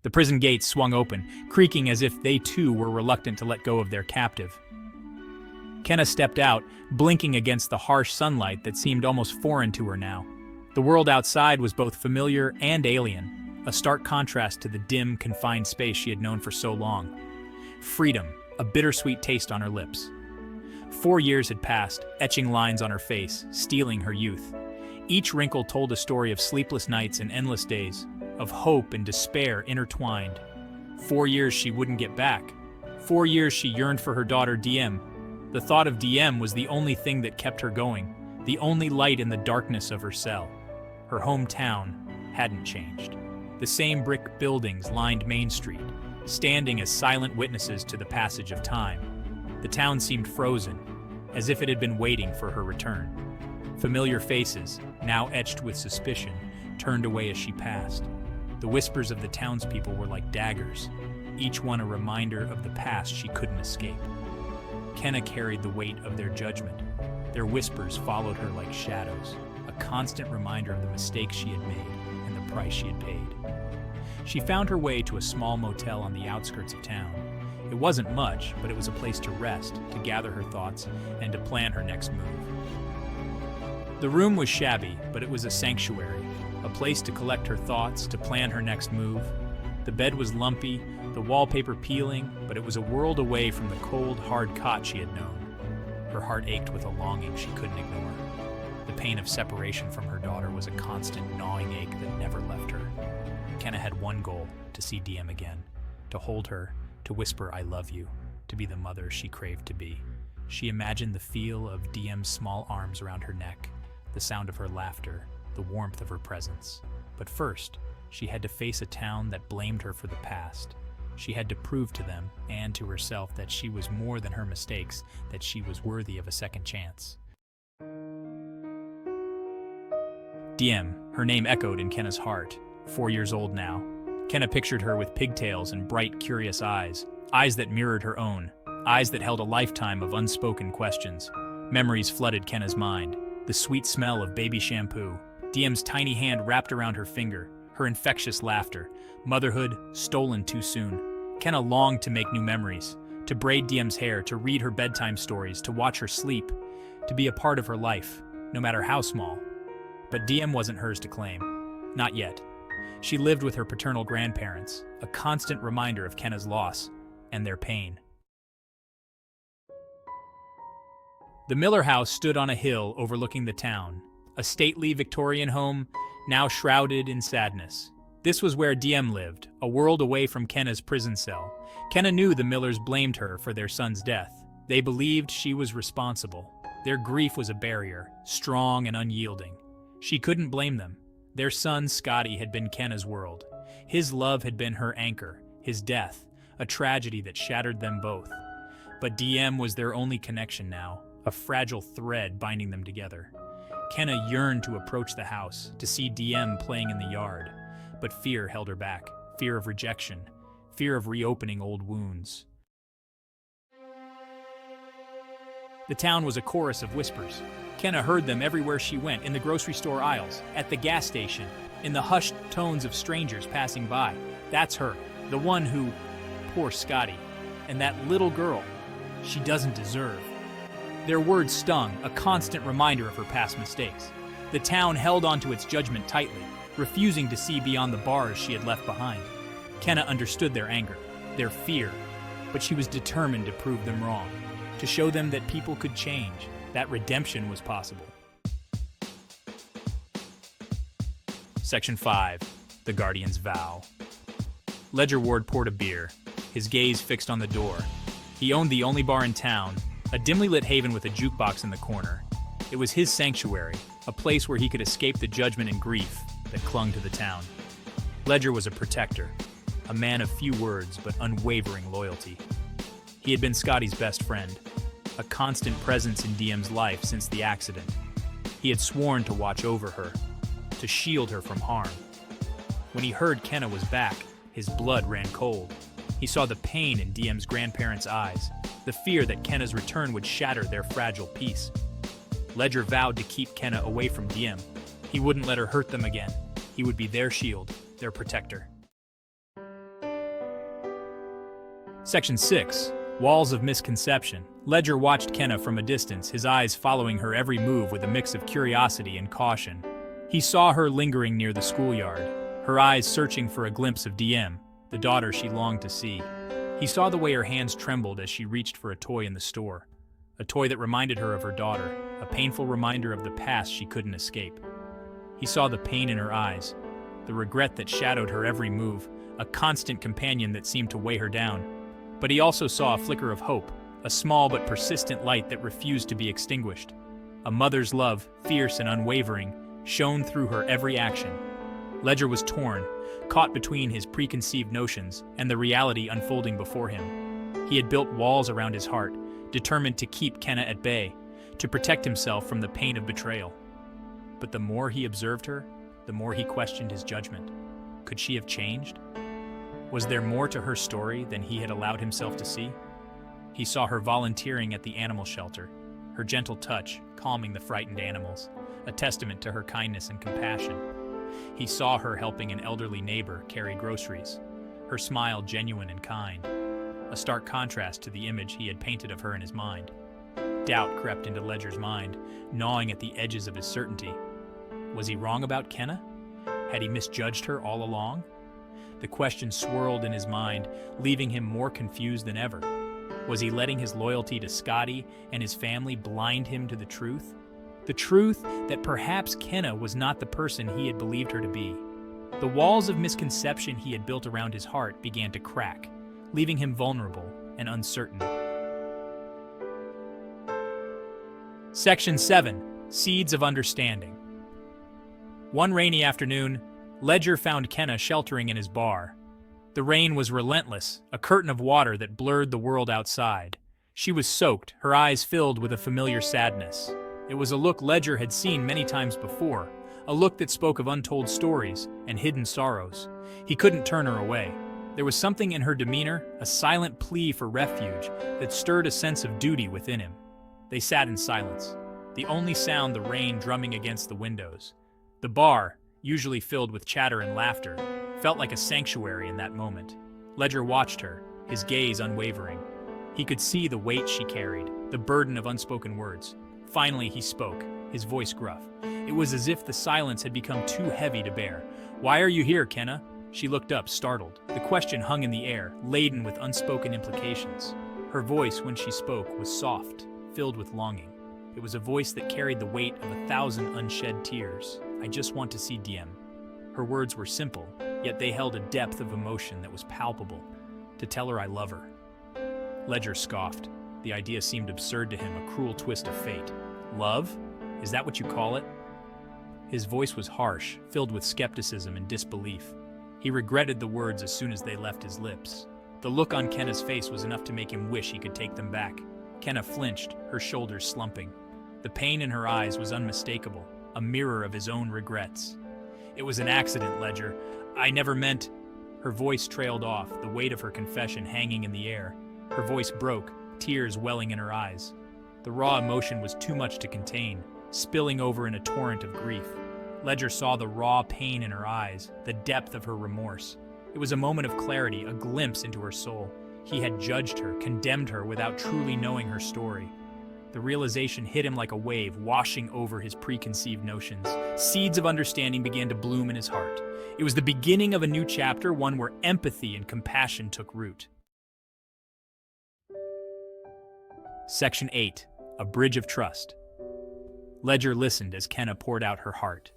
The prison gates swung open, creaking as if they too were reluctant to let go of their captive. Kenna stepped out, blinking against the harsh sunlight that seemed almost foreign to her now. The world outside was both familiar and alien, a stark contrast to the dim, confined space she had known for so long. Freedom, a bittersweet taste on her lips. 4 years had passed, etching lines on her face, stealing her youth. Each wrinkle told a story of sleepless nights and endless days, of hope and despair intertwined. 4 years she wouldn't get back. 4 years she yearned for her daughter DM. The thought of DM was the only thing that kept her going, the only light in the darkness of her cell. Her hometown hadn't changed. The same brick buildings lined Main Street, standing as silent witnesses to the passage of time. The town seemed frozen, as if it had been waiting for her return. Familiar faces, now etched with suspicion, turned away as she passed. The whispers of the townspeople were like daggers, each one a reminder of the past she couldn't escape. Kenna carried the weight of their judgment. Their whispers followed her like shadows, a constant reminder of the mistakes she had made and the price she had paid. She found her way to a small motel on the outskirts of town. It wasn't much, but it was a place to rest, to gather her thoughts, and to plan her next move. The room was shabby, but it was a sanctuary, a place to collect her thoughts, to plan her next move. The bed was lumpy, the wallpaper peeling, but it was a world away from the cold, hard cot she had known. Her heart ached with a longing she couldn't ignore. The pain of separation from her daughter was a constant, gnawing ache that never left her. Kenna had one goal: to see DM again, to hold her, to whisper "I love you," to be the mother she craved to be. She imagined the feel of DM's small arms around her neck, the sound of her laughter, the warmth of her presence. But first, she had to face a town that blamed her for the past. She had to prove to them and to herself that she was more than her mistakes, that she was worthy of a second chance. DM, her name echoed in Kenna's heart. 4 years old now. Kenna pictured her with pigtails and bright, curious eyes, eyes that mirrored her own, eyes that held a lifetime of unspoken questions. Memories flooded Kenna's mind. The sweet smell of baby shampoo, DM's tiny hand wrapped around her finger, her infectious laughter, motherhood stolen too soon. Kenna longed to make new memories, to braid DM's hair, to read her bedtime stories, to watch her sleep, to be a part of her life, no matter how small. But DM wasn't hers to claim. Not yet. She lived with her paternal grandparents, a constant reminder of Kenna's loss and their pain. The Miller house stood on a hill overlooking the town, a stately Victorian home now shrouded in sadness. This was where DM lived, a world away from Kenna's prison cell. Kenna knew the Millers blamed her for their son's death. They believed she was responsible. Their grief was a barrier, strong and unyielding. She couldn't blame them. Their son, Scotty, had been Kenna's world. His love had been her anchor, his death, a tragedy that shattered them both. But DM was their only connection now, a fragile thread binding them together. Kenna yearned to approach the house, to see DM playing in the yard. But fear held her back, fear of rejection, fear of reopening old wounds. The town was a chorus of whispers. Kenna heard them everywhere she went, in the grocery store aisles, at the gas station, in the hushed tones of strangers passing by. That's her, the one who, poor Scotty, and that little girl, she doesn't deserve. Their words stung, a constant reminder of her past mistakes. The town held onto its judgment tightly, refusing to see beyond the bars she had left behind. Kenna understood their anger, their fear, but she was determined to prove them wrong, to show them that people could change, that redemption was possible. Section 5. The Guardian's Vow. Ledger Ward poured a beer, his gaze fixed on the door. He owned the only bar in town, a dimly lit haven with a jukebox in the corner. It was his sanctuary, a place where he could escape the judgment and grief that clung to the town. Ledger was a protector, a man of few words but unwavering loyalty. He had been Scotty's best friend, a constant presence in DM's life since the accident. He had sworn to watch over her, to shield her from harm. When he heard Kenna was back, his blood ran cold. He saw the pain in DM's grandparents' eyes, the fear that Kenna's return would shatter their fragile peace. Ledger vowed to keep Kenna away from DM. He wouldn't let her hurt them again. He would be their shield, their protector. Section 6. Walls of Misconception. Ledger watched Kenna from a distance, his eyes following her every move with a mix of curiosity and caution. He saw her lingering near the schoolyard, her eyes searching for a glimpse of DM, the daughter she longed to see. He saw the way her hands trembled as she reached for a toy in the store, a toy that reminded her of her daughter, a painful reminder of the past she couldn't escape. He saw the pain in her eyes, the regret that shadowed her every move, a constant companion that seemed to weigh her down. But he also saw a flicker of hope, a small but persistent light that refused to be extinguished. A mother's love, fierce and unwavering, shone through her every action. Ledger was torn, caught between his preconceived notions and the reality unfolding before him. He had built walls around his heart, determined to keep Kenna at bay, to protect himself from the pain of betrayal. But the more he observed her, the more he questioned his judgment. Could she have changed? Was there more to her story than he had allowed himself to see? He saw her volunteering at the animal shelter, her gentle touch calming the frightened animals, a testament to her kindness and compassion. He saw her helping an elderly neighbor carry groceries, her smile genuine and kind, a stark contrast to the image he had painted of her in his mind. Doubt crept into Ledger's mind, gnawing at the edges of his certainty. Was he wrong about Kenna? Had he misjudged her all along? The question swirled in his mind, leaving him more confused than ever. Was he letting his loyalty to Scotty and his family blind him to the truth? The truth that perhaps Kenna was not the person he had believed her to be. The walls of misconception he had built around his heart began to crack, leaving him vulnerable and uncertain. Section 7. Seeds of Understanding. One rainy afternoon, Ledger found Kenna sheltering in his bar. The rain was relentless, a curtain of water that blurred the world outside. She was soaked, her eyes filled with a familiar sadness. It was a look Ledger had seen many times before, a look that spoke of untold stories and hidden sorrows. He couldn't turn her away. There was something in her demeanor, a silent plea for refuge, that stirred a sense of duty within him. They sat in silence, the only sound the rain drumming against the windows. The bar, usually filled with chatter and laughter, felt like a sanctuary in that moment. Ledger watched her, his gaze unwavering. He could see the weight she carried, the burden of unspoken words. Finally, he spoke, his voice gruff. It was as if the silence had become too heavy to bear. "Why are you here, Kenna?" She looked up, startled. The question hung in the air, laden with unspoken implications. Her voice, when she spoke, was soft, filled with longing. It was a voice that carried the weight of 1,000 unshed tears. "I just want to see DM." Her words were simple, yet they held a depth of emotion that was palpable. To tell her I love her. Ledger scoffed. The idea seemed absurd to him, a cruel twist of fate. Love? Is that what you call it? His voice was harsh, filled with skepticism and disbelief. He regretted the words as soon as they left his lips. The look on Kenna's face was enough to make him wish he could take them back. Kenna flinched, her shoulders slumping. The pain in her eyes was unmistakable, a mirror of his own regrets. "It was an accident, Ledger. I never meant—" Her voice trailed off, the weight of her confession hanging in the air. Her voice broke, tears welling in her eyes. The raw emotion was too much to contain, spilling over in a torrent of grief. Ledger saw the raw pain in her eyes, the depth of her remorse. It was a moment of clarity, a glimpse into her soul. He had judged her, condemned her without truly knowing her story. The realization hit him like a wave, washing over his preconceived notions. Seeds of understanding began to bloom in his heart. It was the beginning of a new chapter, one where empathy and compassion took root. Section 8. A Bridge of Trust. Ledger listened as Kenna poured out her heart.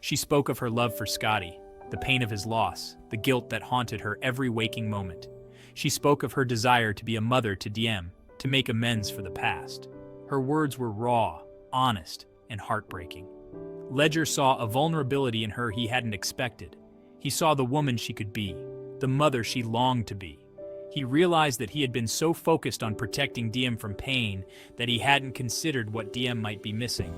She spoke of her love for Scotty, the pain of his loss, the guilt that haunted her every waking moment. She spoke of her desire to be a mother to DM, to make amends for the past. Her words were raw, honest, and heartbreaking. Ledger saw a vulnerability in her he hadn't expected. He saw the woman she could be, the mother she longed to be. He realized that he had been so focused on protecting DM from pain that he hadn't considered what DM might be missing.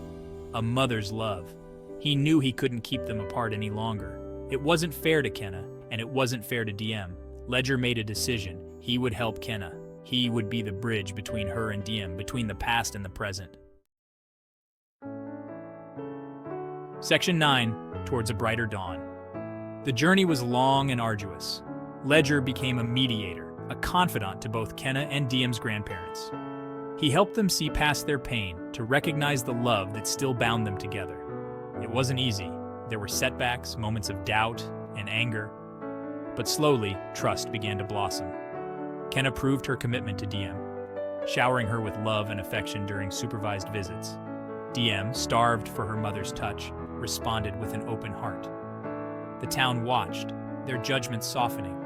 A mother's love. He knew he couldn't keep them apart any longer. It wasn't fair to Kenna, and it wasn't fair to DM. Ledger made a decision. He would help Kenna. He would be the bridge between her and DM, between the past and the present. Section 9. Towards a Brighter Dawn. The journey was long and arduous. Ledger became a mediator, a confidant to both Kenna and Diem's grandparents. He helped them see past their pain to recognize the love that still bound them together. It wasn't easy. There were setbacks, moments of doubt and anger. But slowly, trust began to blossom. Kenna proved her commitment to Diem, showering her with love and affection during supervised visits. Diem, starved for her mother's touch, responded with an open heart. The town watched, their judgment softening.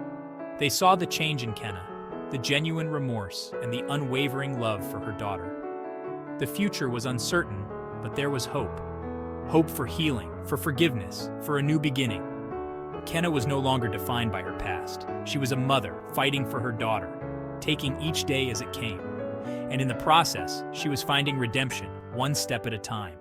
They saw the change in Kenna, the genuine remorse and the unwavering love for her daughter. The future was uncertain, but there was hope. Hope for healing, for forgiveness, for a new beginning. Kenna was no longer defined by her past. She was a mother fighting for her daughter, taking each day as it came. And in the process, she was finding redemption, one step at a time.